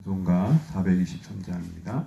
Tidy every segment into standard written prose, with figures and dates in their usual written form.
동가 423장입니다.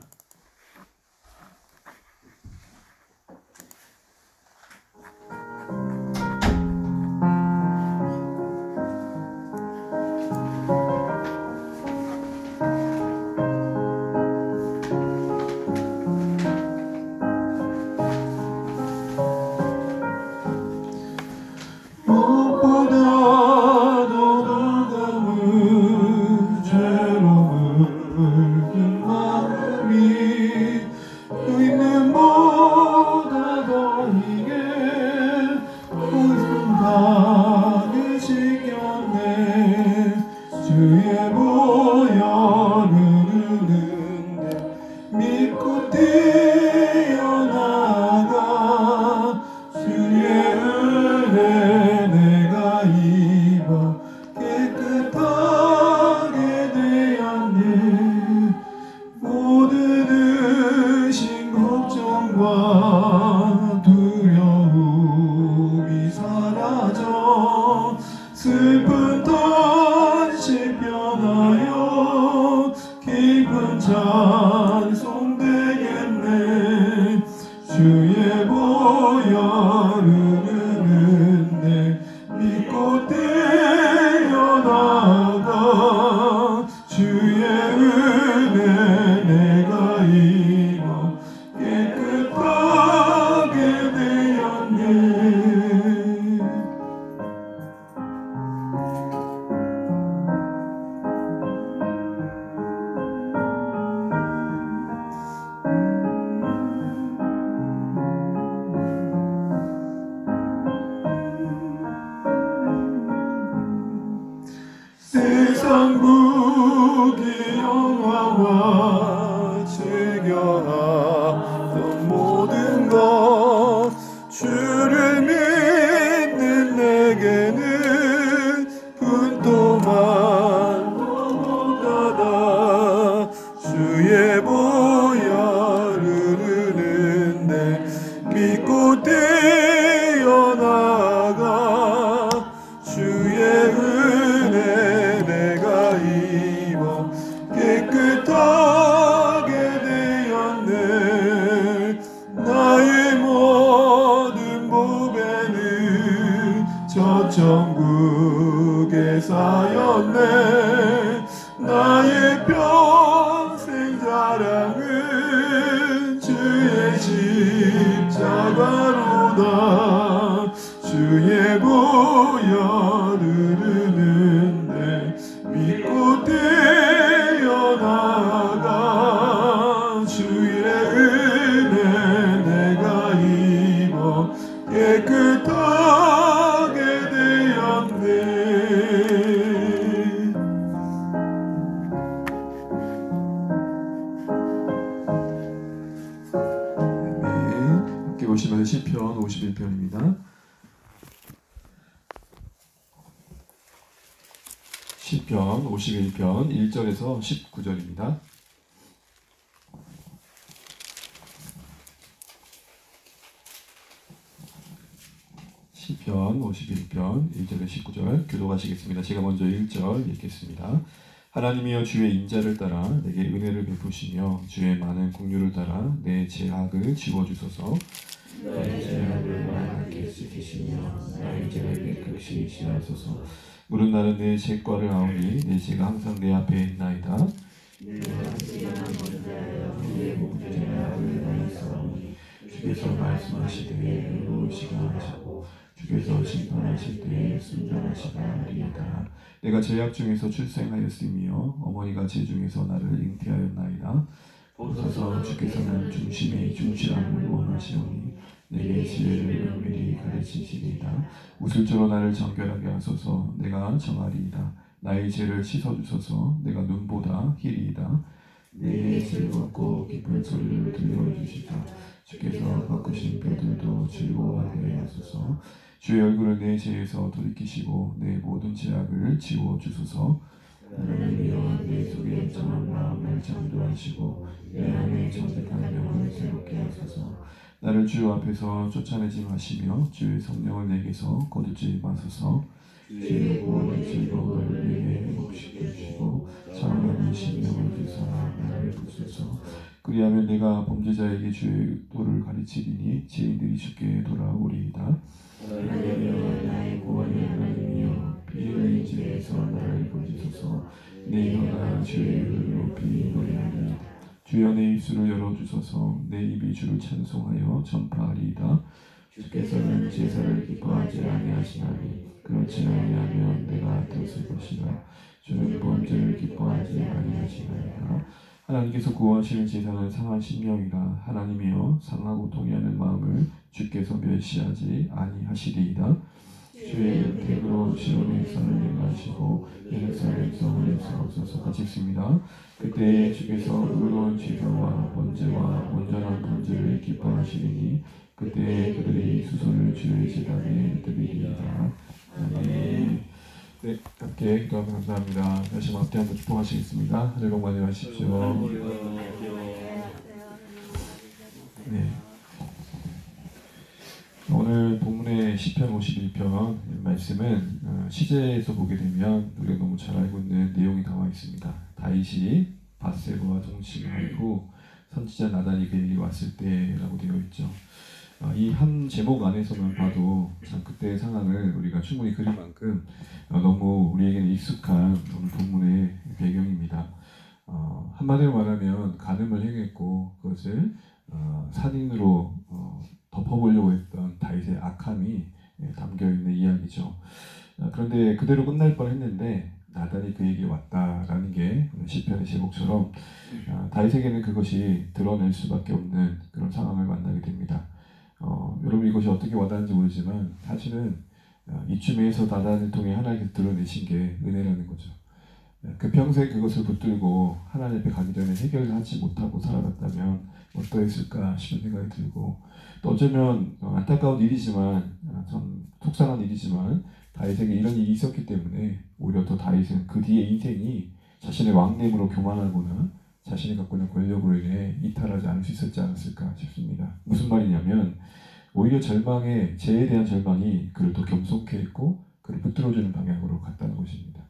슬픈 탄식 변하여 깊은 찬송 되겠네. 주의 보혈 흐르는데 믿고 뛰어나가. 주의 은혜 내가 입어 깨끗하게 되었네. 세상 무기 영화와 즐겨하던 모든 것 주를 믿는 내게는 분토만 넘어가다. 주의 보혈 흐르는데 믿고 뛰어나가. 주의 은혜 내가 입어 깨끗하게 되었네. 나의 모든 보배는 저 천국에 쌓였네. 나의 평생 자랑은 주의 십자가로다. 주의 보혈 흐르는데 믿고 뛰어나가. 주의 은혜 내가 입어 깨끗하게 되었네. 함께 보시면 시편 51편입니다. 시편 51편 1절에서 19절입니다. 시편 51편 1절에서 19절 교독하시겠습니다. 제가 먼저 1절 읽겠습니다. 하나님이여 주의 인자를 따라 내게 은혜를 베푸시며 주의 많은 긍휼을 따라 내 죄악을 지워주소서. 나의 죄악을 많게 씻기시며 나의 죄를 깨끗이 씻으소서. 물은 나는 내 죄과를 아오니 내 죄가 항상 내 앞에 있나이다. 내가 시간한 먼데하여 내 목전에 악을 당했사오니 주께서 말씀하시되 의로우시다 하시고 주께서 심판하실 때에 순전하시다 하리이다. 내가 죄악 중에서 출생하였으며 어머니가 죄 중에서 나를 잉태하였나이다. 보소서 주께서는 중심의 중실함을 원하시오니 내게 지혜를 은밀히 가르치시리이다. 웃을 줄로 나를 정결하게 하소서. 내가 정하리이다. 나의 죄를 씻어주소서. 내가 눈보다 희리이다. 내게 즐겁고 기쁜 소리를 들려주시다. 주께서 바꾸신 뼈들도 즐거워하게 하소서. 주의 얼굴을 내 죄에서 돌이키시고 내 모든 죄악을 지워주소서. 하나님이여 내 속에 정한 마음을 창조하시고 내 안에 정직한 영을 새롭게 하소서. 나를 주 앞에서 쫓아내지 마시며 주의 성령을 내게서 거두지 마소서. 주의 구원의 즐거움을 내게 회복시켜 주시고 정하는 신명을 그리하면 내가 범죄자에게 주의 도를 가르치리니 죄인들이 주께 돌아오리이다. 하나님이여 나의 구원의 하나님이여 피흘린 죄에서 나를 건지소서. 내 혀가 주의 이름을 높이 노래하리이다. 주여 내 입술을 열어주소서. 내 입이 주를 찬송하여 전파하리이다. 주께서는 제사를 기뻐하지 아니하시나니 그렇지 아니하면 내가 들었을 것이라. 주는 범죄를 기뻐하지 아니하시나이다. 하나님께서 구하시는 제사는 상한 심령이라. 하나님이여 상하고 동의하는 마음을 주께서 멸시하지 아니하시리이다. 주의 은택으로 시온의 산을 행하시고 예루살렘 성을 세우소서. 같이 읽습니다. 그때 주께서 의로운 제사와 번제와 온전한 번제를 기뻐하시리니 그때 그들이 수소를 주의 제단에 드리리이다. 아멘. 네, 함께 기도하면 감사합니다. 다시 함께 한번 축복하시겠습니다. 하늘 복 많이 하십시오. 네. 오늘 본문의 시편 51편 말씀은 시제에서 보게 되면 우리가 너무 잘 알고 있는 내용이 담아 있습니다. 다윗이 밧세바와 동침한 후 선지자 나단이 그에게 왔을 때라고 되어 있죠. 이 한 제목 안에서만 봐도 참 그때의 상황을 우리가 충분히 그릴 만큼 너무 우리에게는 익숙한 오늘 본문의 배경입니다. 한마디로 말하면 간음을 행했고 그것을 살인으로 덮어보려고 했던 다윗의 악함이 담겨있는 이야기죠. 그런데 그대로 끝날 뻔했는데 나단이 그에게 왔다라는 게 시편의 제목처럼 다윗에게는 그것이 드러낼 수밖에 없는 그런 상황을 만나게 됩니다. 여러분 이것이 어떻게 와닿는지 모르지만 사실은 이쯤에서 나단을 통해 하나님께서 드러내신 게 은혜라는 거죠. 그 평생 그것을 붙들고 하나님 앞에 가기 전에 해결을 하지 못하고 살아갔다면 어떠했을까 싶은 생각이 들고, 또 어쩌면 안타까운 일이지만 참 속상한 일이지만 다윗에게 이런 일이 있었기 때문에 오히려 더 다윗은 그 뒤에 인생이 자신의 왕됨으로 교만하거나 자신이 갖고 있는 권력으로 인해 이탈하지 않을 수 있었지 않았을까 싶습니다. 무슨 말이냐면 오히려 절망에, 죄에 대한 절망이 그를 더 겸손케 했고 그를 붙들어주는 방향으로 갔다는 것입니다.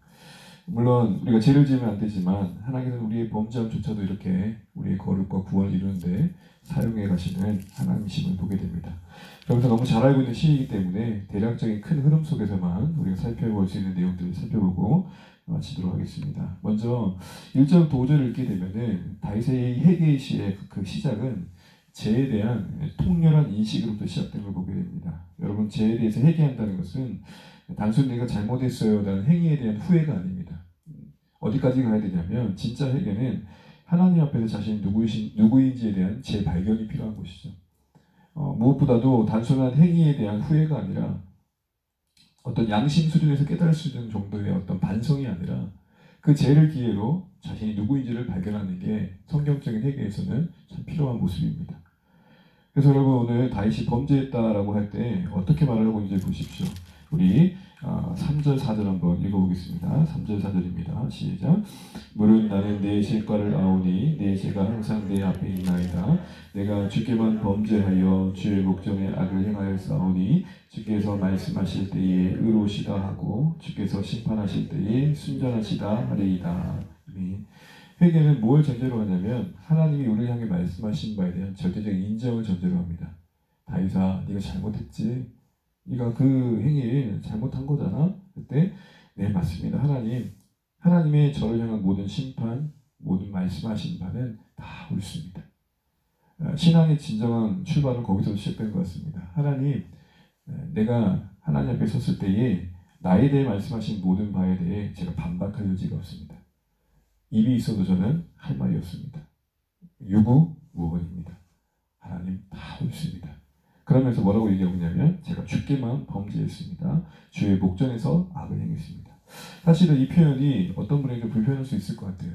물론 우리가 죄를 지으면 안 되지만 하나님은 우리의 범죄함조차도 이렇게 우리의 거룩과 구원을 이루는데 사용해 가시는 하나님이심을 보게 됩니다. 그래서 너무 잘 알고 있는 시이기 때문에 대략적인 큰 흐름 속에서만 우리가 살펴볼 수 있는 내용들을 살펴보고 마치도록 하겠습니다. 먼저 1절 도저를 읽게 되면은 다윗의 회개의 시의 그 시작은 죄에 대한 통렬한 인식으로부터 시작된 걸 보게 됩니다. 여러분, 죄에 대해서 회개한다는 것은 단순히 내가 잘못했어요 라는 행위에 대한 후회가 아닙니다. 어디까지 가야 되냐면 진짜 회개는 하나님 앞에서 자신이 누구인지에 대한 재발견이 필요한 것이죠. 무엇보다도 단순한 행위에 대한 후회가 아니라 어떤 양심 수준에서 깨달을 수 있는 정도의 어떤 반성이 아니라 그 죄를 기회로 자신이 누구인지를 발견하는 게 성경적인 회개에서는 참 필요한 모습입니다. 그래서 여러분, 오늘 다윗이 범죄했다라고 할 때 어떻게 말을 하고 있는지 보십시오. 우리 3절 4절 한번 읽어보겠습니다. 3절 4절입니다. 시작. 무릇 나는 내 실과를 아오니 내 죄가 항상 내 앞에 있나이다. 내가 주께만 범죄하여 주의 목전에 악을 행하였사오니 주께서 말씀하실 때에 의로우시다 하고 주께서 심판하실 때에 순전하시다 하리이다. 회개는 뭘 전제로 하냐면 하나님이 우리를 향해 말씀하신 바에 대한 절대적인 인정을 전제로 합니다. 다윗아, 네가 잘못했지. 네가 그 행위를 잘못한 거잖아. 그때 네, 맞습니다. 하나님의 저를 향한 모든 심판, 모든 말씀하신 바는 다 옳습니다. 신앙의 진정한 출발은 거기서 시작된 것 같습니다. 하나님, 내가 하나님 앞에 섰을 때에 나에 대해 말씀하신 모든 바에 대해 제가 반박할 여지가 없습니다. 입이 있어도 저는 할 말이 없습니다. 유구무원입니다. 하나님 다 옳습니다. 그러면서 뭐라고 얘기하고 있냐면 제가 주께만 범죄했습니다. 주의 목전에서 악을 행했습니다. 사실은 이 표현이 어떤 분에게 불편할 수 있을 것 같아요.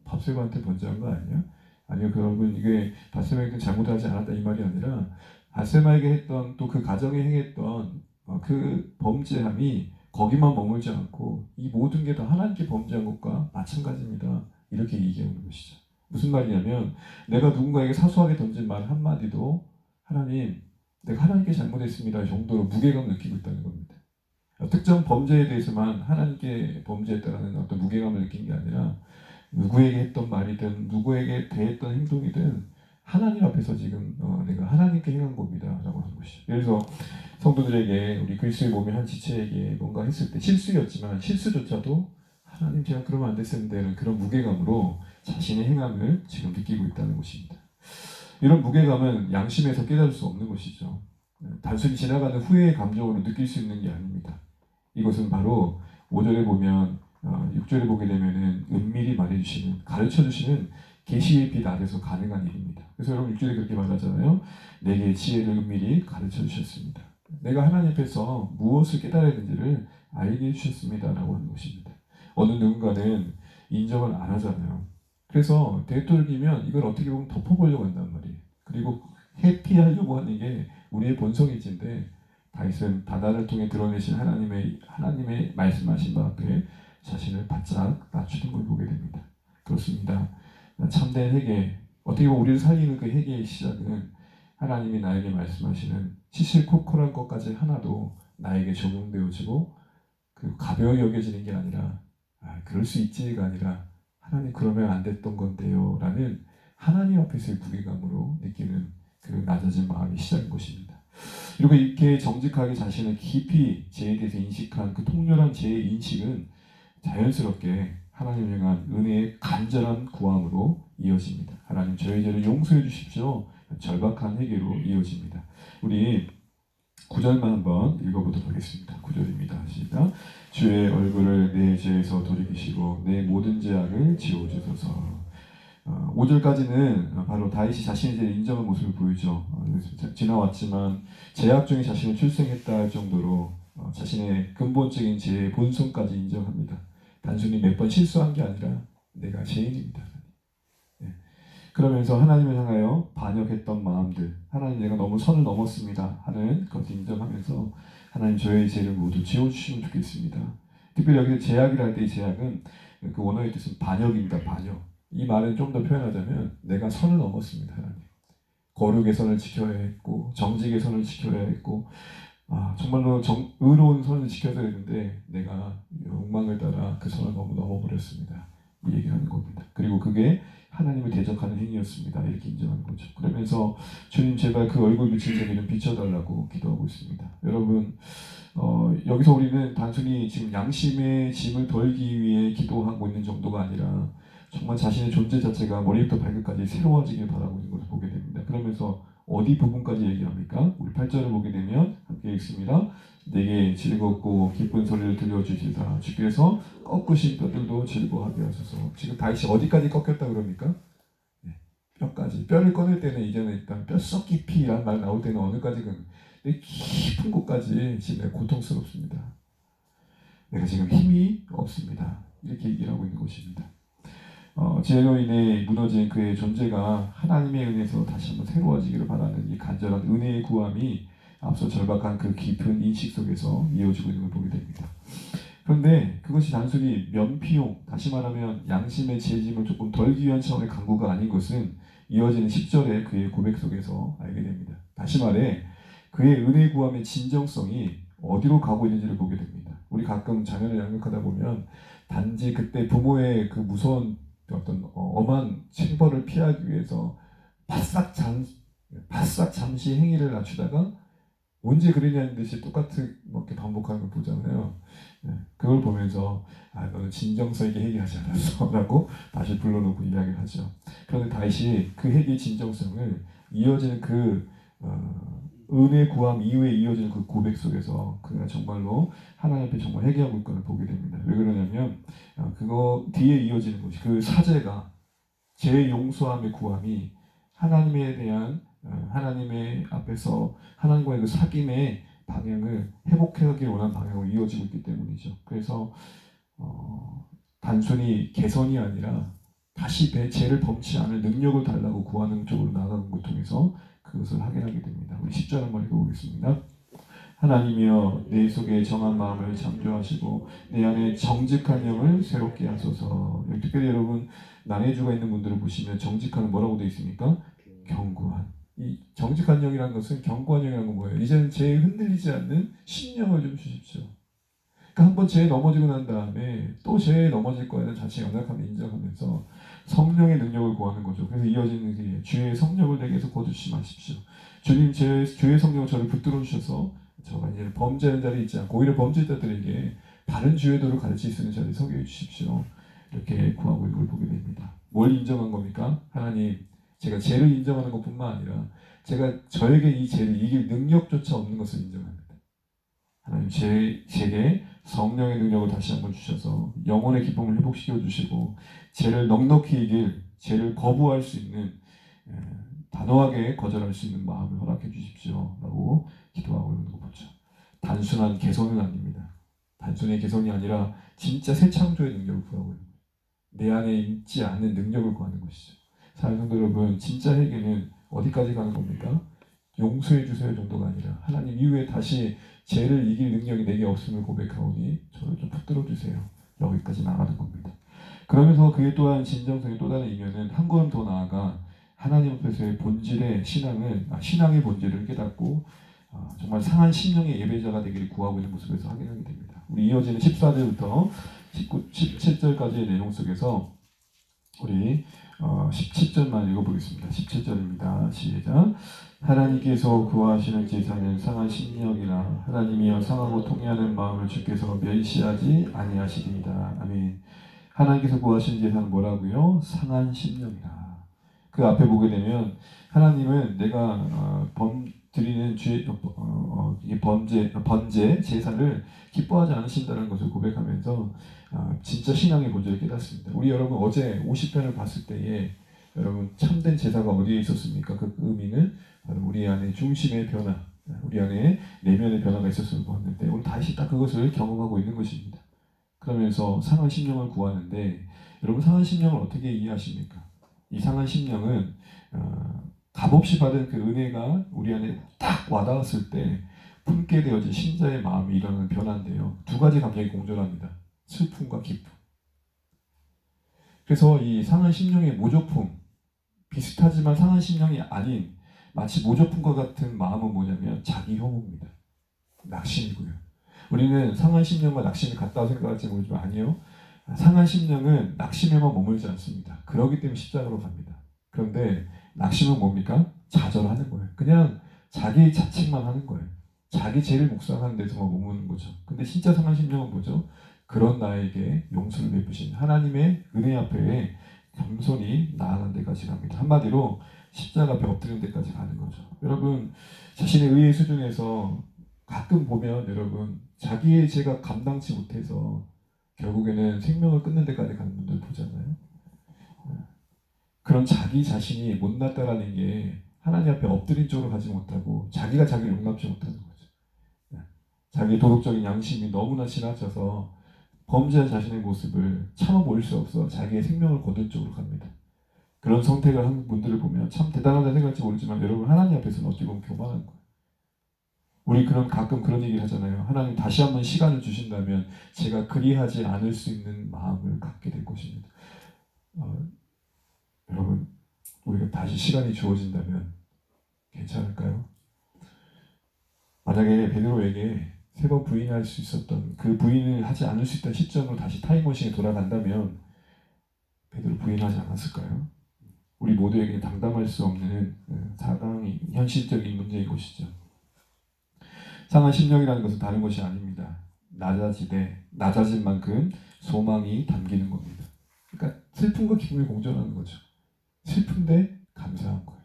밧세바한테 범죄한 거 아니야? 아니요, 여러분, 이게 밧세바에게 잘못하지 않았다 이 말이 아니라 밧세바에게 했던 또 그 가정에 행했던 그 범죄함이 거기만 머물지 않고 이 모든 게 다 하나님께 범죄한 것과 마찬가지입니다. 이렇게 얘기하는 것이죠. 무슨 말이냐면 내가 누군가에게 사소하게 던진 말 한마디도 하나님, 내가 하나님께 잘못했습니다 정도로 무게감을 느끼고 있다는 겁니다. 특정 범죄에 대해서만 하나님께 범죄했다는 어떤 무게감을 느낀 게 아니라 누구에게 했던 말이든 누구에게 대했던 행동이든 하나님 앞에서 지금 내가 하나님께 행한 겁니다 라고 하는 것이죠. 그래서 성도들에게 우리 그리스도의 몸의 한 지체에게 뭔가 했을 때 실수였지만 실수조차도 하나님 제가 그러면 안 됐었는데는 그런 무게감으로 자신의 행함을 지금 느끼고 있다는 것입니다. 이런 무게감은 양심에서 깨달을 수 없는 것이죠. 단순히 지나가는 후회의 감정으로 느낄 수 있는 게 아닙니다. 이것은 바로 5절에 보면 6절에 보게 되면은 은밀히 말해주시는, 가르쳐주시는 계시의 빛 아래서 가능한 일입니다. 그래서 여러분 6절에 그렇게 말하잖아요. 내게 지혜를 은밀히 가르쳐주셨습니다. 내가 하나님 앞에서 무엇을 깨달아야 되는지를 알게 해주셨습니다 라고 하는 것입니다. 어느 누군가는 인정을 안 하잖아요. 그래서 되도록이면 이걸 어떻게 보면 덮어보려고 한단 말이에요. 그리고 회피하려고 하는 게 우리의 본성이지인데 다윗은 다단을 통해 드러내신 하나님의 말씀하신 바 앞에 자신을 바짝 낮추는 걸 보게 됩니다. 그렇습니다. 참된 회개, 어떻게 보면 우리를 살리는 그 회개의 시작은 하나님이 나에게 말씀하시는 시실코콜한 것까지 하나도 나에게 적용되어지고 그 가벼워 여겨지는 게 아니라 그럴 수 있지가 아니라 하나님 그러면 안 됐던 건데요 라는 하나님 앞에서의 무게감으로 느끼는 그 낮아진 마음이 시작인 것입니다. 그리고 이렇게 정직하게 자신을 깊이 죄에 대해서 인식한 그 통렬한 죄의 인식은 자연스럽게 하나님을 향한 은혜의 간절한 구함으로 이어집니다. 하나님 저의 죄를 용서해 주십시오. 절박한 회개로 이어집니다. 우리 9절만 한번 읽어보도록 하겠습니다. 9절입니다. 시작. 주의 얼굴을 내 죄에서 돌이키시고 내 모든 죄악을 지워주소서. 5절까지는 바로 다윗이 자신의 죄를 인정한 모습을 보이죠. 지나왔지만 죄악 중에 자신을 출생했다 할 정도로 자신의 근본적인 죄의 본성까지 인정합니다. 단순히 몇 번 실수한 게 아니라 내가 죄인입니다. 그러면서 하나님을 향하여 반역했던 마음들, 하나님 내가 너무 선을 넘었습니다 하는 것을 인정하면서 하나님 저의 죄를 모두 지워주시면 좋겠습니다. 특별히 여기서 죄악이라 할 때 이 죄악은 그 원어의 뜻은 반역입니다. 반역. 이 말은 좀 더 표현하자면 내가 선을 넘었습니다. 하나님. 거룩의 선을 지켜야 했고 정직의 선을 지켜야 했고 정말로 의로운 선을 지켜야 했는데 내가 욕망을 따라 그 선을 너무 넘어버렸습니다. 이 얘기하는 겁니다. 그리고 그게 하나님을 대적하는 행위였습니다. 이렇게 인정하는 거죠. 그러면서 주님 제발 그 얼굴 비친 점이 좀 비춰달라고 기도하고 있습니다. 여러분 여기서 우리는 단순히 지금 양심의 짐을 덜기 위해 기도하고 있는 정도가 아니라 정말 자신의 존재 자체가 머리부터 발끝까지 새로워지길 바라고 있는 것을 보게 됩니다. 그러면서 어디 부분까지 얘기합니까? 우리 8절을 보게 되면 함께 읽습니다. 내게 즐겁고 기쁜 소리를 들려주시다. 주께서 꺾으신 뼈들도 즐거워하게 하소서. 지금 다윗이 어디까지 꺾였다 그럽니까? 뼈까지. 뼈를 꺼낼 때는 이제는 일단 뼛속 깊이라는 말 나올 때는 어느까지 깊은 곳까지 지금 내가 고통스럽습니다. 내가 지금 힘이 없습니다. 이렇게 얘기를 하고 있는 것입니다. 죄로 인해 무너진 그의 존재가 하나님의 은혜에서 다시 한번 새로워지기를 바라는 이 간절한 은혜의 구함이 앞서 절박한 그 깊은 인식 속에서 이어지고 있는 걸 보게 됩니다. 그런데 그것이 단순히 면피용, 다시 말하면 양심의 죄짐을 조금 덜기 위한 차원의 강구가 아닌 것은 이어지는 10절의 그의 고백 속에서 알게 됩니다. 다시 말해 그의 은혜 구함의 진정성이 어디로 가고 있는지를 보게 됩니다. 우리 가끔 자녀를 양육하다 보면 단지 그때 부모의 그 무서운 어떤 엄한 징벌을 피하기 위해서 바싹 잠시 행위를 낮추다가 언제 그러냐는 듯이 똑같이 이렇게 반복하는 걸 보잖아요. 그걸 보면서 너는 진정성 있게 회개하지 않았어 라고 다시 불러놓고 이야기를 하죠. 그런데 다윗이 그 회개의 진정성을 이어지는 그 은혜 구함 이후에 이어지는 그 고백 속에서 그가 정말로 하나님 앞에 정말 회개하고 있는 걸 보게 됩니다. 왜 그러냐면 그거 뒤에 이어지는 것이 그 사제가 죄 용서함의 구함이 하나님에 대한 하나님의 앞에서 하나님과의 그 사귐의 방향을 회복하기 원하는 방향으로 이어지고 있기 때문이죠. 그래서 단순히 개선이 아니라 다시 죄를 범치 않을 능력을 달라고 구하는 쪽으로 나아가는 것 통해서 그것을 확인하게 됩니다. 우리 10절 한번 읽어보겠습니다. 하나님이여 내 속에 정한 마음을 창조하시고 내 안에 정직한 영을 새롭게 하소서. 특별히 여러분 난해주가 있는 분들을 보시면 정직한은 뭐라고 되어 있습니까? 견고한. 이 정직한 영이라는 것은 견고한 영이라는 건 뭐예요? 이제는 죄에 흔들리지 않는 신령을 좀 주십시오. 그러니까 한번 죄에 넘어지고 난 다음에 또 죄에 넘어질 거에 대한 자체 연약함을 인정하면서 성령의 능력을 구하는 거죠. 그래서 이어지는 게 주의 성령을 내게서 거두시지 마십시오. 주님 주의 성령을 저를 붙들어 주셔서 저가 이제 범죄하는 자리에 있지 않고 오히려 범죄자들에게 바른 주의 도를 가르칠 수 있는 자리에 서게 해주십시오. 이렇게 구하고 있는 걸 보게 됩니다. 뭘 인정한 겁니까? 하나님, 제가 죄를 인정하는 것뿐만 아니라 제가 저에게 이 죄를 이길 능력조차 없는 것을 인정합니다. 하나님, 제게 성령의 능력을 다시 한번 주셔서 영혼의 기쁨을 회복시켜 주시고 죄를 넉넉히 이길, 죄를 거부할 수 있는, 단호하게 거절할 수 있는 마음을 허락해 주십시오 라고 기도하고 있는 거 보죠. 단순한 개선은 아닙니다. 단순히 개선이 아니라 진짜 새 창조의 능력을 구하고 있는 거예요. 내 안에 있지 않은 능력을 구하는 것이죠. 사랑하는 성도 여러분, 진짜 회개는 어디까지 가는 겁니까? 용서해 주세요 정도가 아니라 하나님 이후에 다시 죄를 이길 능력이 내게 없음을 고백하오니 저를 좀 붙들어 주세요. 여기까지 나가는 겁니다. 그러면서 그의 또한 진정성의 또 다른 이면은 한 걸음 더 나아가 하나님 앞에서의 본질의 신앙의 본질을 깨닫고 정말 상한 심령의 예배자가 되기를 구하고 있는 모습에서 확인하게 됩니다. 우리 이어지는 14절부터 17절까지의 내용 속에서 우리 17절만 읽어보겠습니다. 17절입니다. 시작. 하나님께서 구하시는 제사는 상한 심령이라 하나님이여 상하고 통회하는 마음을 주께서 멸시하지 아니하시리이다. 아멘. 하나님께서 구하시는 제사는 뭐라고요? 상한 심령이라. 그 앞에 보게 되면 하나님은 내가 드리는 번제 제사를 기뻐하지 않으신다는 것을 고백하면서 진짜 신앙의 본질을 깨닫습니다. 우리 여러분 어제 50편을 봤을 때에 여러분 참된 제사가 어디에 있었습니까? 그 의미는 바로 우리 안에 중심의 변화, 우리 안에 내면의 변화가 있었음을 보았는데 오늘 다시 딱 그것을 경험하고 있는 것입니다. 그러면서 상한 심령을 구하는데 여러분 상한 심령을 어떻게 이해하십니까? 이 상한 심령은 값없이 받은 그 은혜가 우리 안에 딱 와닿았을 때 품게 되어진 신자의 마음이 일어나는 변화인데요. 두 가지 감정이 공존합니다. 슬픔과 기쁨. 그래서 이 상한 심령의 모조품, 비슷하지만 상한 심령이 아닌 마치 모조품과 같은 마음은 뭐냐면 자기 혐오입니다. 낙심이고요. 우리는 상한 심령과 낙심이 같다고 생각할지 모르지만 아니요. 상한 심령은 낙심에만 머물지 않습니다. 그러기 때문에 십자가로 갑니다. 그런데 낙심은 뭡니까? 좌절하는 거예요. 그냥 자기 자책만 하는 거예요. 자기 죄를 묵상하는 데서만 머무는 거죠. 근데 진짜 상한 심령은 뭐죠? 그런 나에게 용서를 베푸신 하나님의 은혜 앞에 겸손히 나아가는 데까지 갑니다. 한마디로 십자가 앞에 엎드리는 데까지 가는 거죠. 여러분 자신의 의의 수준에서 가끔 보면 여러분 자기의 죄가 감당치 못해서 결국에는 생명을 끊는 데까지 가는 분들 보잖아요. 그런 자기 자신이 못났다라는 게 하나님 앞에 엎드린 쪽으로 가지 못하고 자기가 자기를 용납지 못하는 거죠. 자기의 도덕적인 양심이 너무나 지나쳐서 범죄한 자신의 모습을 참아볼 수 없어 자기의 생명을 거둔 쪽으로 갑니다. 그런 선택을 하는 분들을 보면 참 대단하다 생각할지 모르지만 여러분 하나님 앞에서는 어찌 보면 교만한 거예요. 우리 가끔 그런 얘기를 하잖아요. 하나님 다시 한번 시간을 주신다면 제가 그리하지 않을 수 있는 마음을 갖게 될 것입니다. 여러분 우리가 다시 시간이 주어진다면 괜찮을까요? 만약에 베드로에게 3번 부인할 수 있었던 그 부인을 하지 않을 수 있던 시점으로 다시 타임머신에 돌아간다면 베드로 부인하지 않았을까요? 우리 모두에게 담담할 수 없는 상당히 현실적인 문제인 것이죠. 상한 심령이라는 것은 다른 것이 아닙니다. 낮아진 만큼 소망이 담기는 겁니다. 그러니까 슬픔과 기쁨이 공존하는 거죠. 슬픈데 감사한 거예요.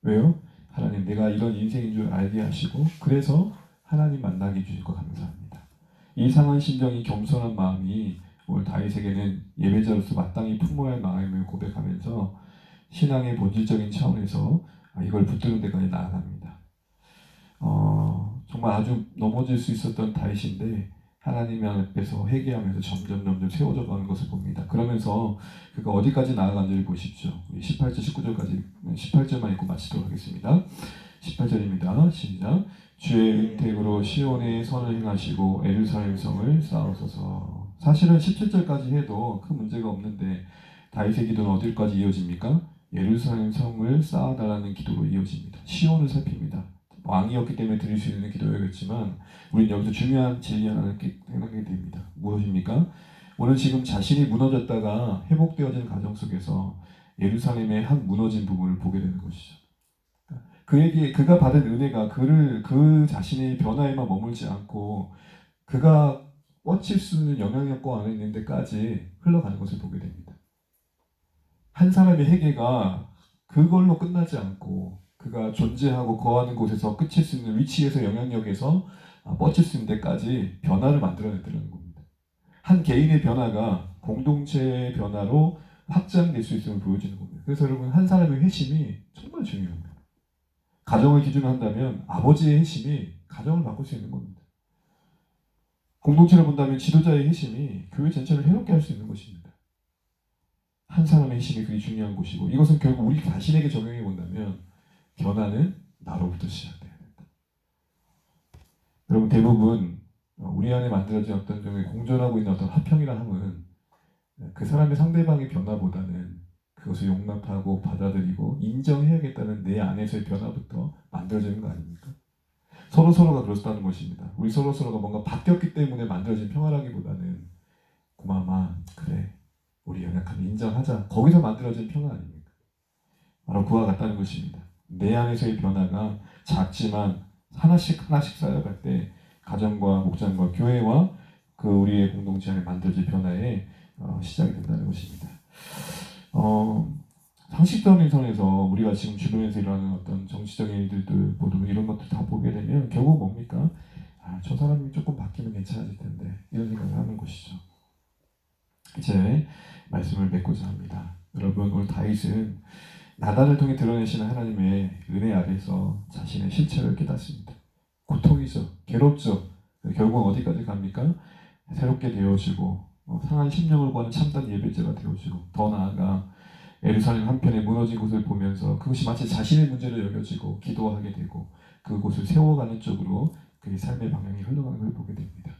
왜요? 하나님 내가 이런 인생인 줄 알게 하시고 그래서 하나님 만나게 해주실 거 감사합니다. 이 상한 심정이 겸손한 마음이 오늘 다윗에게는 예배자로서 마땅히 품어야 할 마음을 고백하면서 신앙의 본질적인 차원에서 이걸 붙드는 데까지 나아갑니다. 정말 아주 넘어질 수 있었던 다윗인데 하나님 앞에서 회개하면서 점점 세워져 가는 것을 봅니다. 그러면서 그가 어디까지 나아간지를 보십시오. 18절, 19절까지 18절만 읽고 마치도록 하겠습니다. 18절입니다. 시작. 주의 은택으로 시온에 선을 행하시고 예루살렘 성을 쌓으소서. 사실은 17절까지 해도 큰 문제가 없는데 다윗의 기도는 어디까지 이어집니까? 예루살렘 성을 쌓아달라는 기도로 이어집니다. 시온을 살핍니다. 왕이었기 때문에 드릴 수 있는 기도였겠지만 우리는 여기서 중요한 진리 하나를 생각하게 됩니다. 무엇입니까? 오늘 지금 자신이 무너졌다가 회복되어진 과정 속에서 예루살렘의 한 무너진 부분을 보게 되는 것이죠. 그에게 그가 받은 은혜가 그 자신의 변화에만 머물지 않고 그가 뻗칠 수 있는 영향력과 안에 있는 데까지 흘러가는 것을 보게 됩니다. 한 사람의 회개가 그걸로 끝나지 않고 그가 존재하고 거하는 곳에서 끝일 수 있는 위치에서 영향력에서 뻗칠 수 있는 데까지 변화를 만들어내더라는 겁니다. 한 개인의 변화가 공동체의 변화로 확장될 수 있음을 보여주는 겁니다. 그래서 여러분 한 사람의 회심이 정말 중요합니다. 가정을 기준으로 한다면 아버지의 회심이 가정을 바꿀 수 있는 겁니다. 공동체를 본다면 지도자의 회심이 교회 전체를 해롭게 할 수 있는 것입니다. 한 사람의 회심이 그게 중요한 것이고 이것은 결국 우리 자신에게 적용해 본다면 변화는 나로부터 시작돼야 된다. 여러분 대부분 우리 안에 만들어진 어떤 종의 공존하고 있는 어떤 화평이라 함은 그 사람의 상대방의 변화보다는 그것을 용납하고 받아들이고 인정해야겠다는 내 안에서의 변화부터 만들어지는 거 아닙니까? 서로서로가 그렇다는 것입니다. 우리 서로서로가 뭔가 바뀌었기 때문에 만들어진 평화라기보다는 고마마 그래 우리 연약함을 인정하자 거기서 만들어진 평화 아닙니까? 바로 그와 같다는 것입니다. 내 안에서의 변화가 작지만 하나씩 쌓여갈 때 가정과 목장과 교회와 그 우리의 공동체 안에 만들어질 변화의 시작이 된다는 것입니다. 상식적인 선에서 우리가 지금 주변에서 일어나는 어떤 정치적인 일들도 모두 이런 것들 다 보게 되면 결국 뭡니까? 저 사람이 조금 바뀌면 괜찮아질 텐데 이런 생각을 하는 것이죠. 이제 말씀을 맺고자 합니다. 여러분 오늘 다윗은 나단을 통해 드러내시는 하나님의 은혜 아래서 자신의 실체를 깨닫습니다. 고통이죠. 괴롭죠. 결국은 어디까지 갑니까? 새롭게 되어지고 상한 심령을 구하는 참된 예배자가 되어지고 더 나아가 예루살렘 한편에 무너진 곳을 보면서 그것이 마치 자신의 문제로 여겨지고 기도하게 되고 그곳을 세워가는 쪽으로 그의 삶의 방향이 흘러가는 걸 보게 됩니다.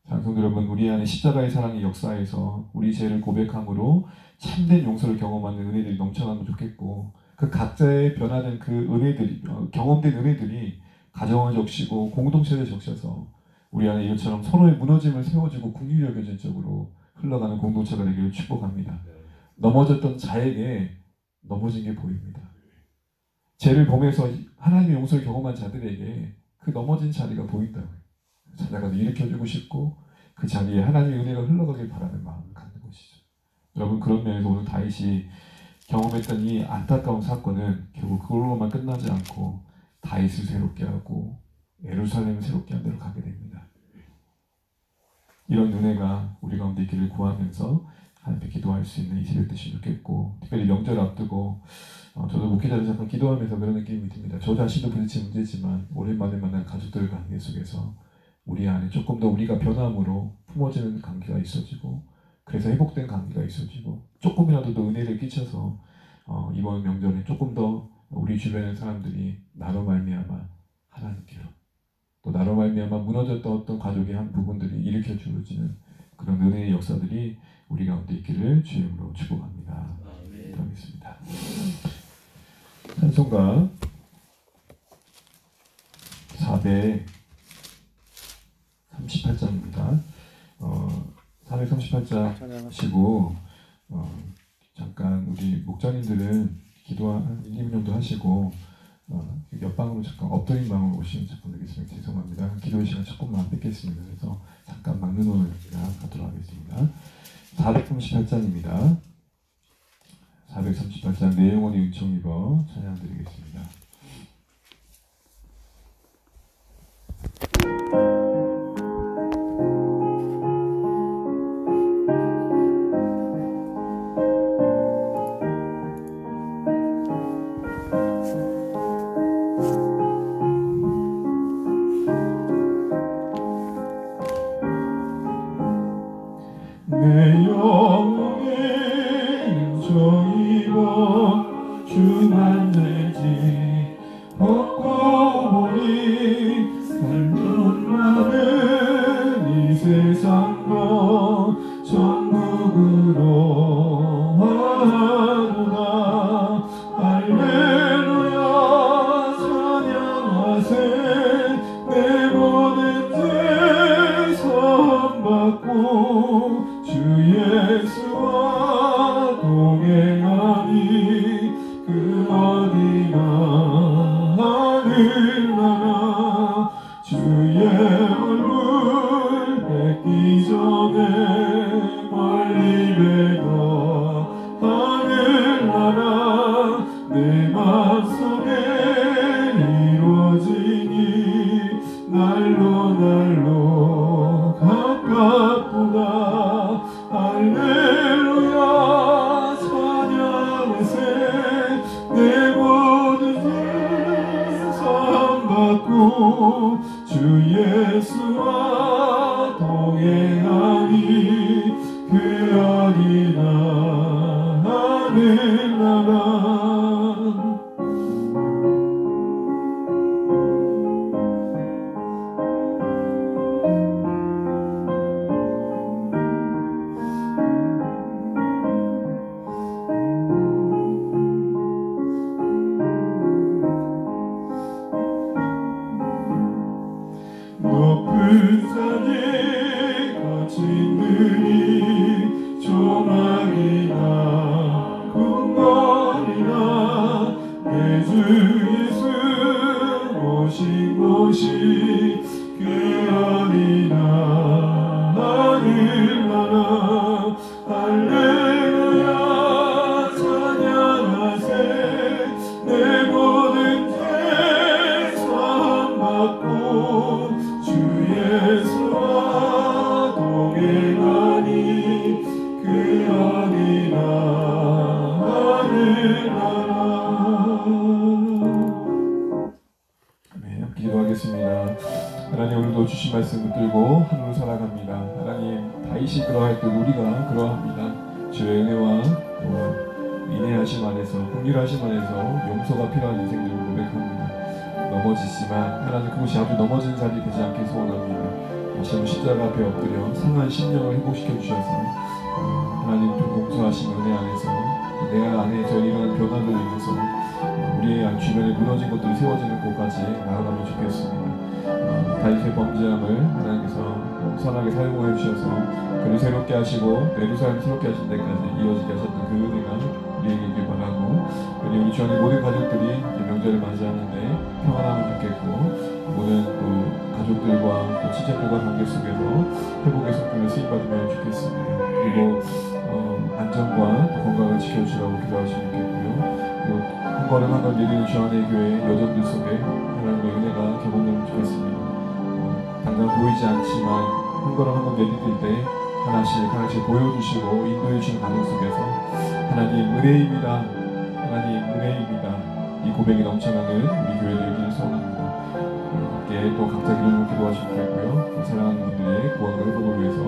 장성도 여러분 우리 안에 십자가의 사랑의 역사에서 우리 죄를 고백함으로 참된 용서를 경험하는 은혜들이 넘쳐나면 좋겠고 그 각자의 변화된 그 은혜들이 경험된 은혜들이 가정을 적시고 공동체를 적셔서 우리 안에 이것처럼 서로의 무너짐을 세워주고 긍휼히 여겨진 쪽으로 흘러가는 공동체가 되기를 축복합니다. 넘어졌던 자에게 넘어진 게 보입니다. 죄를 범해서 하나님의 용서를 경험한 자들에게 그 넘어진 자리가 보인다고요. 찾아가서 일으켜주고 싶고 그 자리에 하나님의 은혜가 흘러가길 바라는 마음을 갖는 것이죠. 여러분 그런 면에서 오늘 다윗이 경험했던 이 안타까운 사건은 결국 그걸로만 끝나지 않고 다윗을 새롭게 하고 예루살렘을 새롭게 하는 데로 가게 됩니다. 이런 은혜가 우리 가운데 있기를 구하면서 하나님께 기도할 수 있는 이 새벽 되시면 좋겠고 특별히 명절 앞두고 저도 목회자로 잠깐 기도하면서 그런 느낌이 듭니다. 저 자신도 부딪힌 문제지만 오랜만에 만난 가족들의 관계 속에서 우리 안에 조금 더 우리가 변함으로 품어지는 관계가 있어지고 그래서 회복된 관계가 있어지고 조금이라도 더 은혜를 끼쳐서 이번 명절에 조금 더 우리 주변의 사람들이 나로 말미암아 하나님께로 또 나로 말미암아 무너졌던 어떤 가족의 한 부분들이 일으켜 주어지는 그런 은혜의 역사들이 우리 가운데 있기를 주의 이름으로 축복합니다. 기도하겠습니다. 찬송가 438장입니다. 438장 찬양하시고 잠깐 우리 목자님들은 기도 한 1, 2분 정도 하시고 옆방으로 잠깐 엎드린 방으로 오시면 잠깐 되겠습니다. 죄송합니다. 기도의 시간 조금만 뺏겠습니다. 그래서 잠깐 막는 오늘 가도록 하겠습니다. 438장입니다. 438장 내 영혼이 은총 입어 찬양드리겠습니다. 내 영혼이 은총 입어 주만 알지 벗고 보니 삶은 많은 이 세상도 천국으로 하도다 할렐루야 찬양하세 속에 이루어지니 날로 날로 가깝구나. 할렐루야 찬양하세. 내 모든 죄 사함받고 주 예수와 동행하니 그 어디나 하늘나라. 높은 산에 거친 들이 조망이나 궁궐이나 내 주 예수 오신 곳이 그 어디나 하늘나라. 할렐루야 찬양하세. 내 모든 죄 사함받고 주 예수와 동행하니 그 어디나 하늘나라. 네, 기도하겠습니다. 하나님, 오늘도 주신 말씀 붙들고 하늘로 살아갑니다. 하나님, 다윗이 그러할 때 우리가 그러합니다. 주의 은혜와 또 인내하심 안에서, 긍휼하심 안에서 용서가 필요한 인생들을 고백합니다. 넘어지지만 하나님, 그것이 아주 넘어지는 자리 되지 않게 소원합니다. 다시 한번 십자가 앞에 엎드려 상한 심령을 회복시켜 주셔서 하나님 좀 용서하신 은혜 안에서 내 안에서 일어난 변화를 인해서 우리의 주변에 무너진 것들이 세워지는 곳까지 나아가면 좋겠습니다. 다윗의 범죄함을 하나님께서 선하게 사용해 주셔서 그를 새롭게 하시고 예루살렘 새롭게 하신 데까지 이어지게 하셨던 그 은혜가 우리에게 있길 바라고, 우리 주안의 모든 가족들이 이제 명절을 맞이하는데 평안하면 좋겠고, 모든 또 가족들과 또 친척들과 관계 속에서 회복의 손길을 쓰임받으면 좋겠습니다. 그리고 안전과 또 건강을 지켜주시라고 기도하시면 좋겠고요. 그리고 한 걸음 한 걸음 내리는 주안의 교회 여정들 속에 하나님의 은혜가 개봉되면 좋겠습니다. 당장 보이지 않지만 한 걸음 한 걸음 내디딜 때 하나씩 하나씩 보여주시고 인도해 주시는 과정 속에서 하나님 은혜입니다, 하나님 은혜입니다, 이 고백이 넘쳐나는 우리 교회 되기를 소원합니다. 함께 또 각자 기도를 기도하시면 되고요. 사랑하는 분들의 구원과 회복을 위해서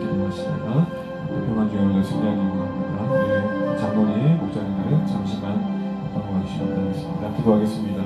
기도하시다가 또 평안 중에 올려 승리하기 원합니다. 우리 장로님, 목사님들은 잠시만 방문해 주시기 바라겠습니다. 기도하겠습니다.